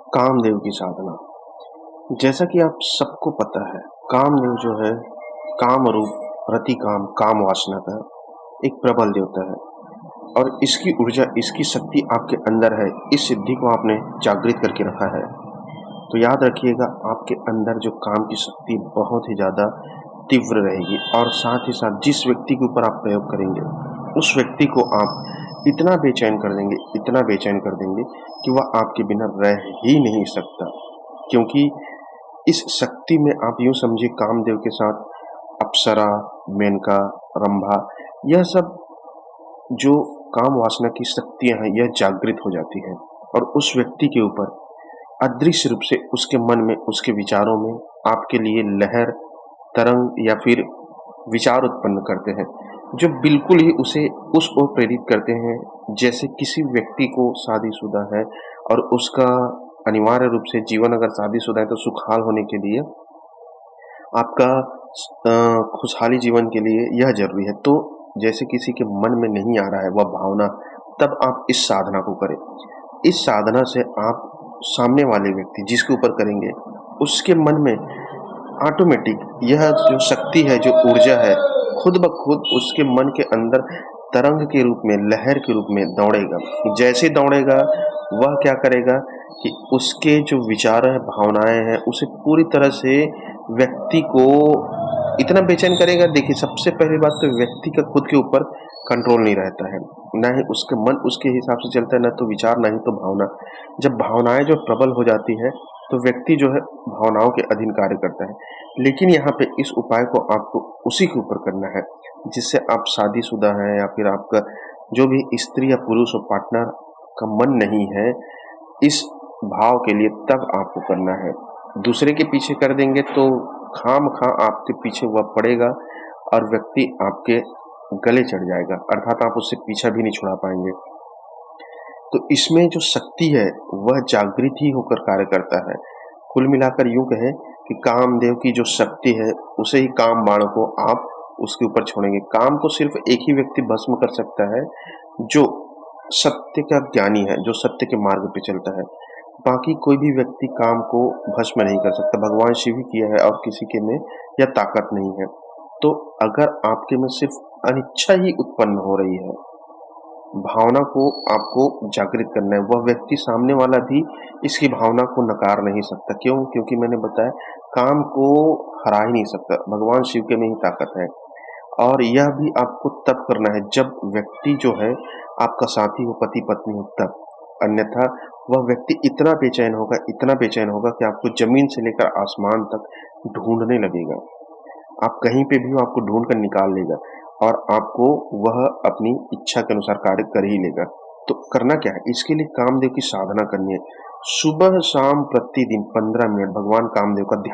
कामदेव की साधना। जैसा कि आप सबको पता है, कामदेव जो है काम रूप प्रतिकाम काम वासना का एक प्रबल देवता है और इसकी ऊर्जा इसकी शक्ति आपके अंदर है। इस सिद्धि को आपने जागृत करके रखा है तो याद रखिएगा, आपके अंदर जो काम की शक्ति बहुत ही ज़्यादा तीव्र रहेगी और साथ ही साथ जिस व्यक्ति के ऊपर आप प्रयोग करेंगे उस व्यक्ति को आप इतना बेचैन कर देंगे, इतना बेचैन कर देंगे कि वह आपके बिना रह ही नहीं सकता। क्योंकि इस शक्ति में आप यूं समझिए, कामदेव के साथ अप्सरा, मेनका, रंभा, यह सब जो काम वासना की शक्तियां हैं यह जागृत हो जाती हैं और उस व्यक्ति के ऊपर अदृश्य रूप से उसके मन में, उसके विचारों में आपके लिए लहर, तरंग या फिर विचार उत्पन्न करते हैं जो बिल्कुल ही उसे उस ओर प्रेरित करते हैं। जैसे किसी व्यक्ति को शादीशुदा है और उसका अनिवार्य रूप से जीवन अगर शादीशुदा है तो सुखहाल होने के लिए, आपका खुशहाली जीवन के लिए यह जरूरी है। तो जैसे किसी के मन में नहीं आ रहा है वह भावना, तब आप इस साधना को करें। इस साधना से आप सामने वाले व्यक्ति जिसके ऊपर करेंगे उसके मन में ऑटोमेटिक यह जो शक्ति है, जो ऊर्जा है, खुद ब खुद उसके मन के अंदर तरंग के रूप में, लहर के रूप में दौड़ेगा। जैसे दौड़ेगा वह क्या करेगा कि उसके जो विचार है, भावनाएं हैं, उसे पूरी तरह से व्यक्ति को इतना बेचैन करेगा। देखिए, सबसे पहली बात तो व्यक्ति का खुद के ऊपर कंट्रोल नहीं रहता है, ना ही उसके मन उसके हिसाब से चलता है, ना तो विचार, ना ही तो भावना। जब भावनाएं जो प्रबल हो जाती है तो व्यक्ति जो है भावनाओं के अधीन कार्य करता है। लेकिन यहाँ पे इस उपाय को आपको उसी के ऊपर करना है जिससे आप शादीशुदा हैं या फिर आपका जो भी स्त्री या पुरुष और पार्टनर का मन नहीं है इस भाव के लिए, तब आपको करना है। दूसरे के पीछे कर देंगे तो खामखा आपके पीछे वह पड़ेगा और व्यक्ति आपके गले चढ़ जाएगा, अर्थात आप उससे पीछा भी नहीं छुड़ा पाएंगे। तो इसमें जो शक्ति है वह जागृत ही होकर कार्य करता है। कुल मिलाकर यूं कहें कि कामदेव की जो शक्ति है उसे ही काम बाण को आप उसके ऊपर छोड़ेंगे। काम को सिर्फ एक ही व्यक्ति भस्म कर सकता है जो सत्य का ज्ञानी है, जो सत्य के मार्ग पे चलता है। बाकी कोई भी व्यक्ति काम को भस्म नहीं कर सकता। भगवान शिव ही किया है और किसी के में यह ताकत नहीं है। तो अगर आपके में सिर्फ अनिच्छा ही उत्पन्न हो रही है, भावना को आपको जागृत करना है, वह व्यक्ति सामने वाला भी इसकी भावना को नकार नहीं सकता। क्यों? क्योंकि मैंने बताया, काम को हरा ही नहीं सकता, भगवान शिव के में ही ताकत है। और यह भी आपको तब करना है जब व्यक्ति जो है आपका साथी हो, पति पत्नी हो, तब। अन्यथा वह व्यक्ति इतना बेचैन होगा, इतना बेचैन होगा कि आपको जमीन से लेकर आसमान तक ढूंढने लगेगा। आप कहीं पे भी हो आपको ढूंढ कर निकाल लेगा और आपको वह अपनी इच्छा के अनुसार कार्य कर ही लेगा। तो करना क्या है? इसके लिए कामदेव की साधना करनी है। सुबह शाम प्रतिदिन 15 मिनट भगवान कामदेव का ध्यान